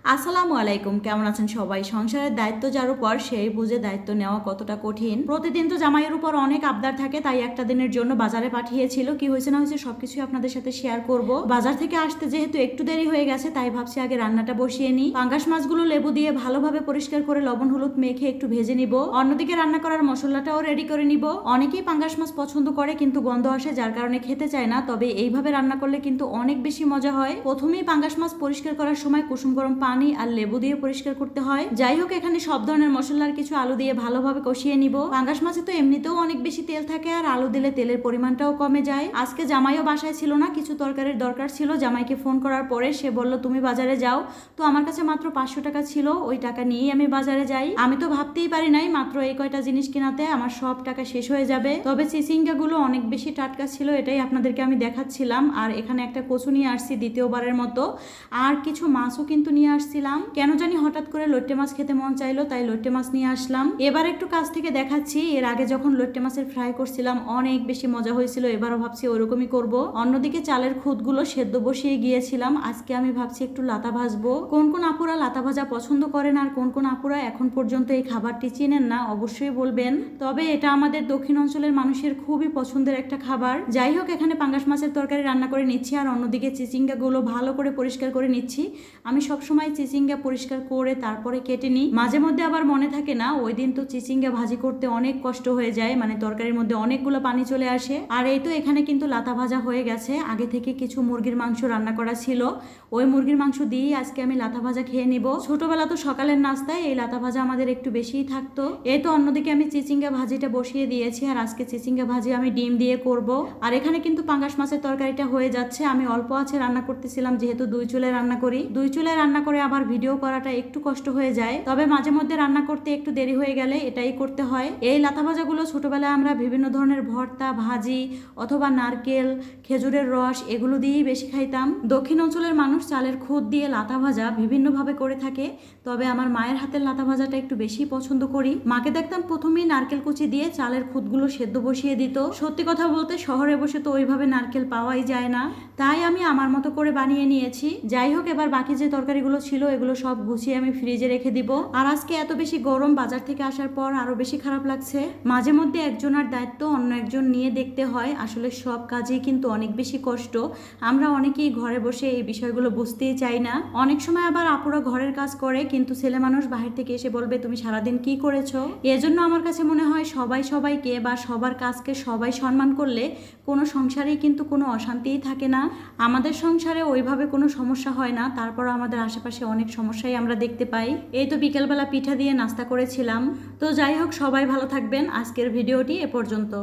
আসসালামু আলাইকুম, কেমন আছেন সবাই? সংসারের দায়িত্ব যার উপর সেই বুঝে দায়িত্ব নেওয়া কতটা কঠিন। প্রতিদিন তো জামাইয়ের উপর অনেক আবদার থাকে, তাই একটা দিনের জন্য বাজারে পাঠিয়েছিল। কি হয়েছে না হয়েছে সবকিছুই আপনাদের সাথে শেয়ার করব। বাজার থেকে আসতে যেহেতু একটু দেরি হয়ে গেছে, তাই ভাবছি আগে রান্নাটা বসিয়ে নিই। পাঙ্গাস মাছগুলো লেবু দিয়ে ভালোভাবে পরিষ্কার করে লবণ হলুদ মেখে একটু ভেজে নিব। অন্যদিকে রান্না করার মশলাটাও রেডি করে নিব। অনেকেই পাঙ্গাস মাছ পছন্দ করে কিন্তু গন্ধ আসে, যার কারণে খেতে চায় না। তবে এইভাবে রান্না করলে কিন্তু অনেক বেশি মজা হয়। প্রথমেই পাঙ্গাস মাছ পরিষ্কার করার সময় কুসুম গরম পানি আর লেবু দিয়ে পরিষ্কার করতে হয়। যাই হোক, এখানে সব ধরনের মশলার কিছু আলু দিয়ে ভালোভাবে কষিয়ে নিব। পাঙ্গাস মাছে তো এমনিতেও অনেক বেশি তেল থাকে, আর আলু দিলে তেলের পরিমাণটাও কমে যায়। আজকে জামাইও বাসায় ছিল না, কিছু তরকারির দরকার ছিল। জামাইকে ফোন করার পরে সে বলল তুমি বাজারে যাও। তো আমার কাছে মাত্র 500 টাকা ছিল, ওই টাকা নিয়েই আমি বাজারে যাই। আমি তো ভাবতেই পারি নাই মাত্র এই কয়টা জিনিস কেনাতে আমার সব টাকা শেষ হয়ে যাবে। তবে চিচিঙ্গা গুলো অনেক বেশি টাটকা ছিল, এটাই আপনাদেরকে আমি দেখাচ্ছিলাম। আর এখানে একটা কচু নিয়ে আসছি দ্বিতীয়বারের মতো, আর কিছু মাছও কিন্তু নিয়ে আসছিলাম। কেন জানি হঠাৎ করে লইট্টে মাছ খেতে মন চাইলো, তাই লইট্টে মাছ নিয়ে আসলাম। এবার একটু কাছ থেকে দেখাচ্ছি। এর আগে যখন লইট্টে মাছের ফ্রাই করছিলাম অনেক বেশি মজা হয়েছিল, এবারও ভাবছি ওরকমই করব। অন্যদিকে চালের খুদগুলো সেদ্ধ বসিয়ে গিয়েছিলাম। আজকে আমি ভাবছি একটু লাতা ভাজবো। কোন কোন আপুরা লাতা ভাজা পছন্দ করেন আর কোন কোন আপুরা এখন পর্যন্ত এই খাবারটি চিনেন না অবশ্যই বলবেন। তবে এটা আমাদের দক্ষিণ অঞ্চলের মানুষের খুবই পছন্দের একটা খাবার। যাই হোক, এখানে পাঙ্গাস মাছের তরকারি রান্না করে নিচ্ছি, আর অন্যদিকে চিচিঙ্গাগুলো ভালো করে পরিষ্কার করে নিচ্ছি। আমি সবসময় চিচিঙ্গা পরিষ্কার করে তারপরে কেটে নিই। মাঝে মধ্যে আবার মনে থাকে না, ওই দিন তো চিচিঙ্গা ভাজি করতে অনেক কষ্ট হয়ে যায়, মানে তরকারির মধ্যে অনেকগুলো পানি চলে আসে। আর এই তো এখানে কিন্তু লাতা ভাজা হয়ে গেছে। আগে থেকে কিছু মুরগির মাংস রান্না করা ছিল, ওই মুরগির মাংস দিয়েই আজকে আমি লাতা ভাজা খেয়ে নিব। ছোটবেলা তো সকালের নাস্তায় এই লাতা ভাজা আমাদের একটু বেশিই থাকতো। এই তো অন্যদিকে আমি চিচিঙ্গা ভাজিটা বসিয়ে দিয়েছি, আর আজকে চিচিঙ্গা ভাজি আমি ডিম দিয়ে করব। আর এখানে কিন্তু পাঙ্গাস মাছের তরকারিটা হয়ে যাচ্ছে। আমি অল্প আছে রান্না করতেছিলাম, যেহেতু 2 চুলায় রান্না করি। 2 চুলায় রান্না করে আবার ভিডিও করাটা একটু কষ্ট হয়ে যায়। তবে মাঝে মধ্যে রান্না করতে একটু দেরি হয়ে গেলে এটাই করতে হয়। এই লাতা ভাজাগুলো ছোটবেলায় আমরা বিভিন্ন ধরনের ভর্তা, ভাজি অথবা নারকেল, খেজুরের রস এগুলো দিয়েই বেশি খাইতাম। দক্ষিণ অঞ্চলের মানুষ চালের খুদ দিয়ে লাতা ভাজা বিভিন্নভাবে করে থাকে, তবে আমার মায়ের হাতের লাতা ভাজাটা একটু বেশি পছন্দ করি। মাকে দেখতাম প্রথমেই নারকেল কুচি দিয়ে চালের খুদগুলো সেদ্ধ বসিয়ে দিত। সত্যি কথা বলতে শহরে বসে তো ওইভাবে নারকেল পাওয়াই যায় না, তাই আমি আমার মতো করে বানিয়ে নিয়েছি। যাই হোক, এবার বাকি যে তরকারিগুলো ছিল এগুলো সব গুছিয়ে আমি ফ্রিজে রেখে দিব। আর আজকে এত বেশি গরম, বাজার থেকে আসার পর আরো বেশি খারাপ লাগছে। মাঝে মধ্যে একজনের দায়িত্ব অন্য একজন নিয়ে দেখতে হয়। আসলে সব কাজেই কিন্তু অনেক বেশি কষ্ট। আমরা অনেকেই ঘরে বসে এই বিষয়গুলো বুঝতেই চাই না। অনেক সময় আবার আপুরা ঘরের কাজ করে, কিন্তু ছেলে মানুষ বাহির থেকে এসে বলবে তুমি সারাদিন কি করেছো। এজন্য আমার কাছে মনে হয় সবাই সবাইকে বা সবার কাজকে সবাই সম্মান করলে কোনো সংসারেই কিন্তু কোনো অশান্তিই থাকে না। আমাদের সংসারে ওইভাবে কোনো সমস্যা হয় না, তারপর আমাদের আশেপাশে অনেক সমস্যাই আমরা দেখতে পাই। এই তো বিকেলবেলা পিঠা দিয়ে নাস্তা করেছিলাম। তো যাই হোক, সবাই ভালো থাকবেন। আজকের ভিডিওটি এ পর্যন্ত।